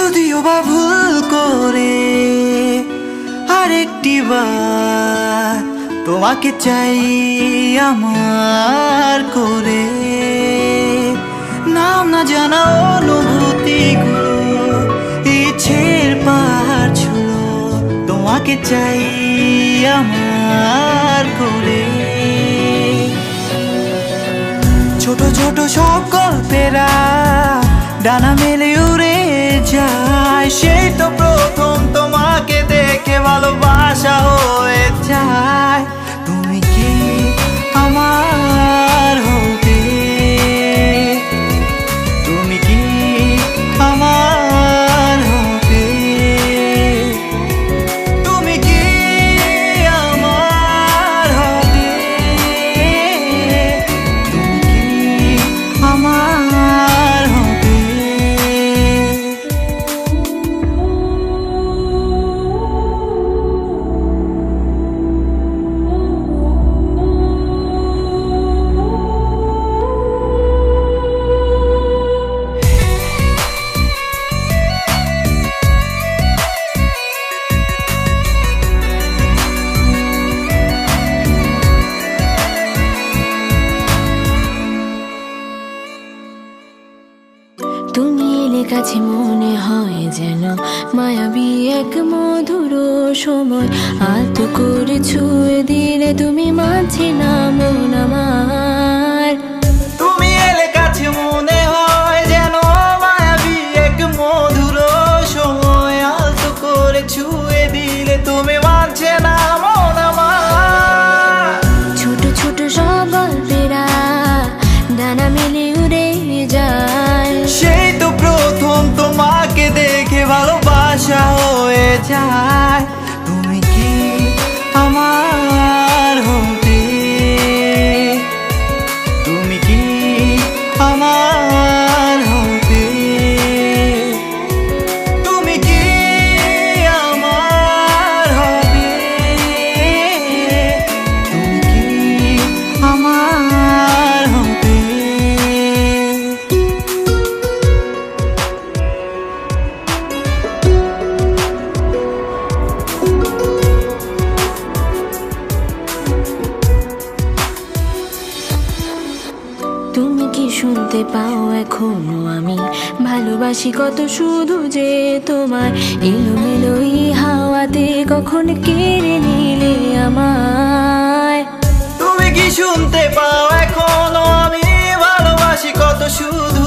যদিও বা ভুল করে আরেকটি বার তোমাকে চাই আমার করে, নাম না জানা অনুভূতিগুলো ইচ্ছের পাহাড় ছুঁলো, তোমাকে চাই আমার করে। ছোট ছোট সব গল্পেরা ডানা মেলে উড়ে যায়, সেই তো প্রথম তোমাকে দেখে ভালোবাসা হয়ে যায়। তুমি কি আমার হবে, তুমি কি আমার হবে, তুমি কি আমার হবে, তুমি কি আমার হবে। তুমি এলে কাছে মনে হয় যেন মায়াবী এক মধুর সময়, আলতো করে ছুঁয়ে দিলে তুমি মাঝে না মন আমার। তুমি এলে কাছে মনে হয় যেন মায়াবী এক মধুর সময়, আলতো করে ছুঁয়ে দিলে তুমি মানছে না মন আমার। ছোট ছোট সব গল্পেরা ডানা মেলে উড়ে যায়, সেই তো প্রথম তোমাকে দেখে ভালোবাসা হয়ে যায়। তুমি কি আমার হবে, তুমি কি আমার হবে, তুমি কি আমার হবে, তুমি কি আমার হবে। তুমি কি শুনতে পাও এখনো আমি ভালোবাসি কত, শুধু যে তোমার এলোমেলো এই হাওয়াতে কখন কেড়ে নিলে আমায়। তুমি কি শুনতে পাও এখনো আমি ভালোবাসি কত, শুধু